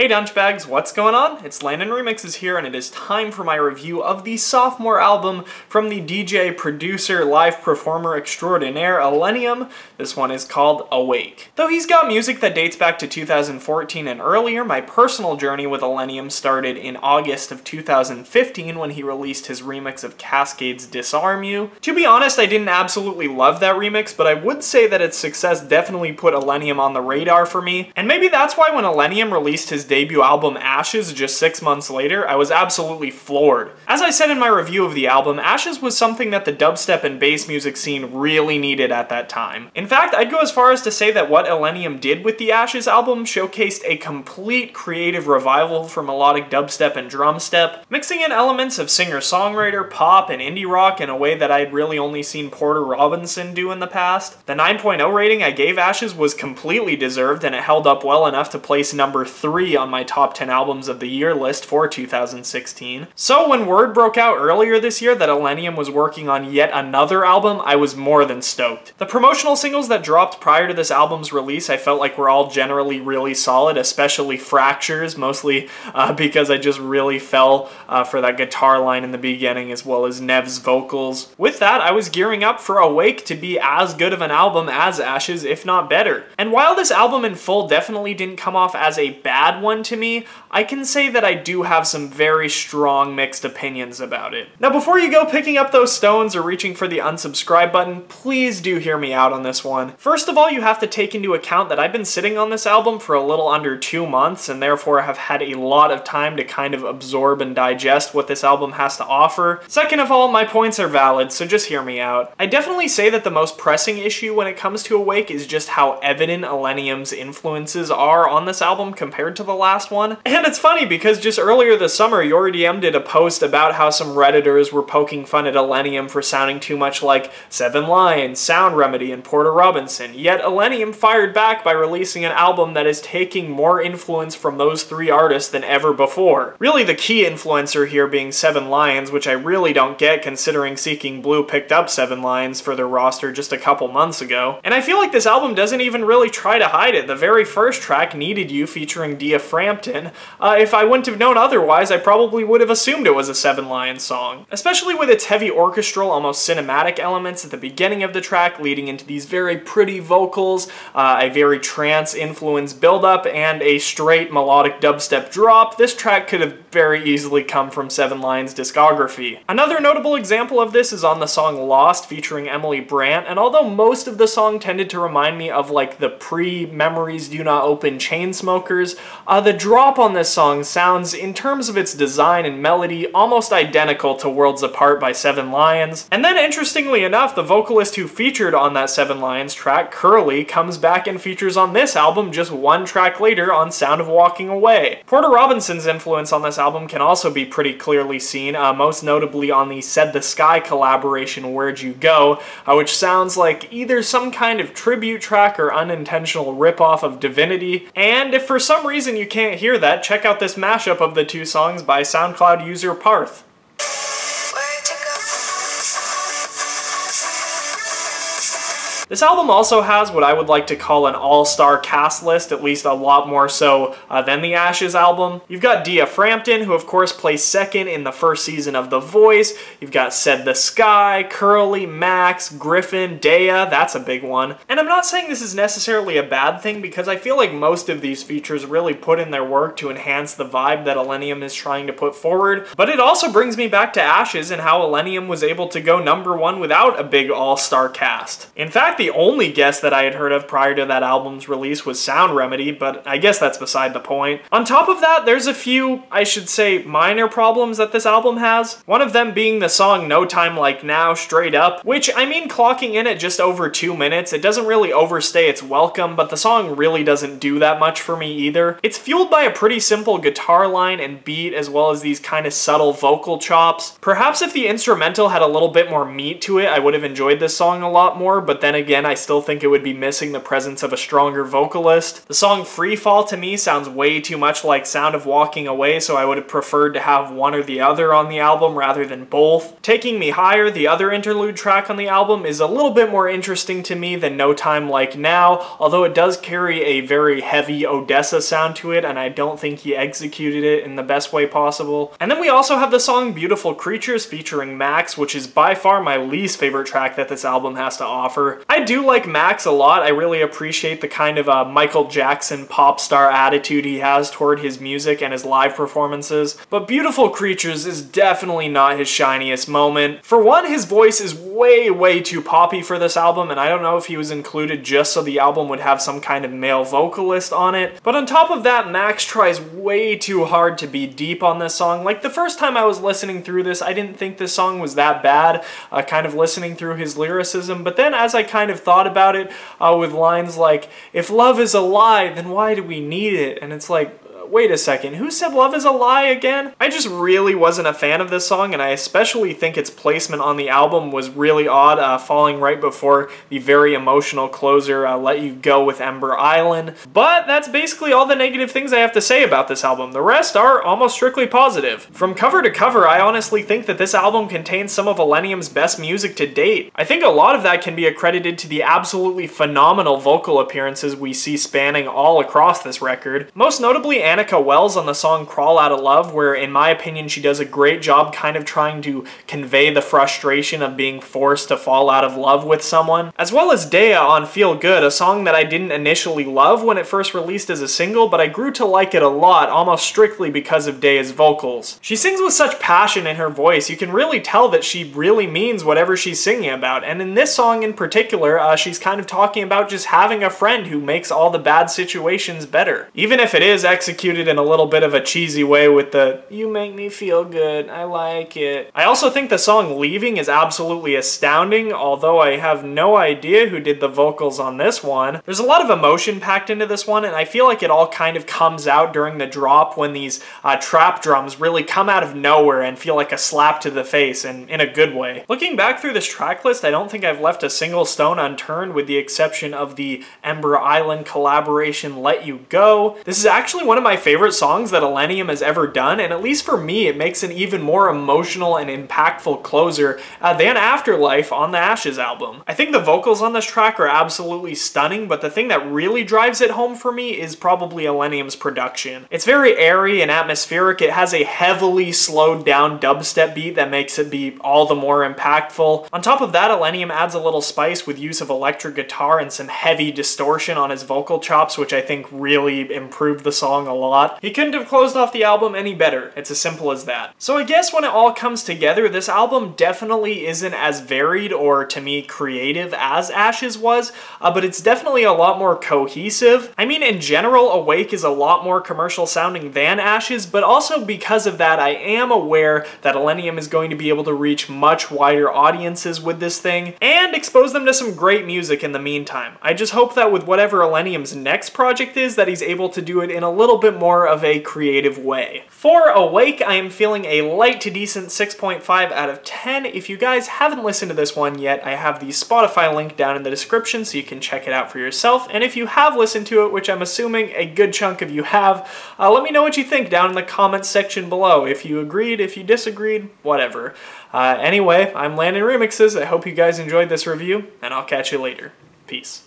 Hey Dunchbags, what's going on? It's Landon Remixes here, and it is time for my review of the sophomore album from the DJ, producer, live performer extraordinaire Illenium. This one is called Awake. Though he's got music that dates back to 2014 and earlier, my personal journey with Illenium started in August of 2015 when he released his remix of Cascade's Disarm You. To be honest, I didn't absolutely love that remix, but I would say that its success definitely put Illenium on the radar for me, and maybe that's why when Illenium released his debut album Ashes just 6 months later, I was absolutely floored. As I said in my review of the album, Ashes was something that the dubstep and bass music scene really needed at that time. In fact, I'd go as far as to say that what Illenium did with the Ashes album showcased a complete creative revival for melodic dubstep and drumstep, mixing in elements of singer-songwriter, pop, and indie rock in a way that I'd really only seen Porter Robinson do in the past. The 9.0 rating I gave Ashes was completely deserved, and it held up well enough to place number 3 on my top 10 albums of the year list for 2016. So when word broke out earlier this year that Illenium was working on yet another album, I was more than stoked. The promotional singles that dropped prior to this album's release I felt like were all generally really solid, especially Fractures, mostly because I just really fell for that guitar line in the beginning as well as Nev's vocals. With that, I was gearing up for Awake to be as good of an album as Ashes, if not better. And while this album in full definitely didn't come off as a bad one to me, I can say that I do have some very strong mixed opinions about it. Now before you go picking up those stones or reaching for the unsubscribe button, please do hear me out on this one. First of all, you have to take into account that I've been sitting on this album for a little under 2 months and therefore have had a lot of time to kind of absorb and digest what this album has to offer. Second of all, my points are valid, so just hear me out. I definitely say that the most pressing issue when it comes to Awake is just how evident Illenium's influences are on this album compared to the last one. And it's funny because just earlier this summer, YoriDM did a post about how some Redditors were poking fun at Illenium for sounding too much like Seven Lions, Sound Remedy, and Porter Robinson, yet Illenium fired back by releasing an album that is taking more influence from those 3 artists than ever before. Really the key influencer here being Seven Lions, which I really don't get considering Seeking Blue picked up Seven Lions for their roster just a couple months ago. And I feel like this album doesn't even really try to hide it. The very first track, Needed You, featuring Dia Frampton, if I wouldn't have known otherwise, I probably would have assumed it was a Seven Lions song. Especially with its heavy orchestral, almost cinematic elements at the beginning of the track, leading into these very pretty vocals, a very trance-influenced build-up, and a straight melodic dubstep drop, this track could have very easily come from Seven Lions' discography. Another notable example of this is on the song Lost featuring Emily Brant, and although most of the song tended to remind me of like the pre-Memories Do Not Open Chainsmokers, the drop on this song sounds, in terms of its design and melody, almost identical to Worlds Apart by Seven Lions. And then interestingly enough, the vocalist who featured on that Seven Lions track, Curly, comes back and features on this album just 1 track later on Sound of Walking Away. Porter Robinson's influence on this album can also be pretty clearly seen, most notably on the Said the Sky collaboration Where'd You Go, which sounds like either some kind of tribute track or unintentional ripoff of Divinity. And if for some reason you can't hear that, check out this mashup of the 2 songs by SoundCloud user Parth. This album also has what I would like to call an all-star cast list, at least a lot more so than the Ashes album. You've got Dia Frampton, who of course placed second in the first season of The Voice. You've got Said the Sky, Curly, Max, Griffin, Dea, that's a big one. And I'm not saying this is necessarily a bad thing because I feel like most of these features really put in their work to enhance the vibe that Illenium is trying to put forward. But it also brings me back to Ashes and how Illenium was able to go #1 without a big all-star cast. In fact, the only guest that I had heard of prior to that album's release was Sound Remedy, but I guess that's beside the point. On top of that, there's a few, I should say, minor problems that this album has. One of them being the song No Time Like Now, Straight Up, which, I mean, clocking in at just over 2 minutes, it doesn't really overstay its welcome, but the song really doesn't do that much for me either. It's fueled by a pretty simple guitar line and beat, as well as these kind of subtle vocal chops. Perhaps if the instrumental had a little bit more meat to it, I would have enjoyed this song a lot more, but then again, again, I still think it would be missing the presence of a stronger vocalist. The song Free Fall to me sounds way too much like Sound of Walking Away, so I would have preferred to have one or the other on the album rather than both. Taking Me Higher, the other interlude track on the album, is a little bit more interesting to me than No Time Like Now, although it does carry a very heavy Odessa sound to it, and I don't think he executed it in the best way possible. And then we also have the song Beautiful Creatures featuring Max, which is by far my least favorite track that this album has to offer. I do like Max a lot. I really appreciate the kind of Michael Jackson pop star attitude he has toward his music and his live performances, but Beautiful Creatures is definitely not his shiniest moment. For one, his voice is way too poppy for this album, and I don't know if he was included just so the album would have some kind of male vocalist on it. But on top of that, Max tries way too hard to be deep on this song. Like, the first time I was listening through this, I didn't think this song was that bad, kind of listening through his lyricism, but then as I kind of thought about it, with lines like, if love is a lie, then why do we need it? And it's like, wait a second, who said love is a lie again? I just really wasn't a fan of this song, and I especially think its placement on the album was really odd, falling right before the very emotional closer, Let You Go with Ember Island. But that's basically all the negative things I have to say about this album. The rest are almost strictly positive. From cover to cover, I honestly think that this album contains some of Illenium's best music to date. I think a lot of that can be accredited to the absolutely phenomenal vocal appearances we see spanning all across this record. Most notably, Annika Wells on the song Crawl Out of Love, where in my opinion she does a great job kind of trying to convey the frustration of being forced to fall out of love with someone. As well as Dea on Feel Good, a song that I didn't initially love when it first released as a single, but I grew to like it a lot, almost strictly because of Dea's vocals. She sings with such passion in her voice, you can really tell that she really means whatever she's singing about, and in this song in particular, she's kind of talking about just having a friend who makes all the bad situations better. Even if it is executed in a little bit of a cheesy way with the, you make me feel good, I like it. I also think the song Leaving is absolutely astounding, although I have no idea who did the vocals on this one. There's a lot of emotion packed into this one, and I feel like it all kind of comes out during the drop when these trap drums really come out of nowhere and feel like a slap to the face, and in a good way. Looking back through this track list, I don't think I've left a single stone unturned with the exception of the Ember Island collaboration Let You Go. This is actually one of my favorite songs that Illenium has ever done, and at least for me, it makes an even more emotional and impactful closer than Afterlife on the Ashes album. I think the vocals on this track are absolutely stunning, but the thing that really drives it home for me is probably Illenium's production. It's very airy and atmospheric. It has a heavily slowed down dubstep beat that makes it be all the more impactful. On top of that, Illenium adds a little spice with use of electric guitar and some heavy distortion on his vocal chops, which I think really improved the song a lot. He couldn't have closed off the album any better. It's as simple as that. So I guess when it all comes together, this album definitely isn't as varied or, to me, creative as Ashes was, but it's definitely a lot more cohesive. I mean, in general, Awake is a lot more commercial sounding than Ashes, but also because of that, I am aware that Illenium is going to be able to reach much wider audiences with this thing, and expose them to some great music in the meantime. I just hope that with whatever Illenium's next project is, that he's able to do it in a little bit more of a creative way. For Awake, I am feeling a light to decent 6.5 out of 10. If you guys haven't listened to this one yet, I have the Spotify link down in the description so you can check it out for yourself, and if you have listened to it, which I'm assuming a good chunk of you have, let me know what you think down in the comments section below. If you agreed, if you disagreed, whatever. Anyway, I'm Landon Remixes. I hope you guys enjoyed this review, and I'll catch you later. Peace.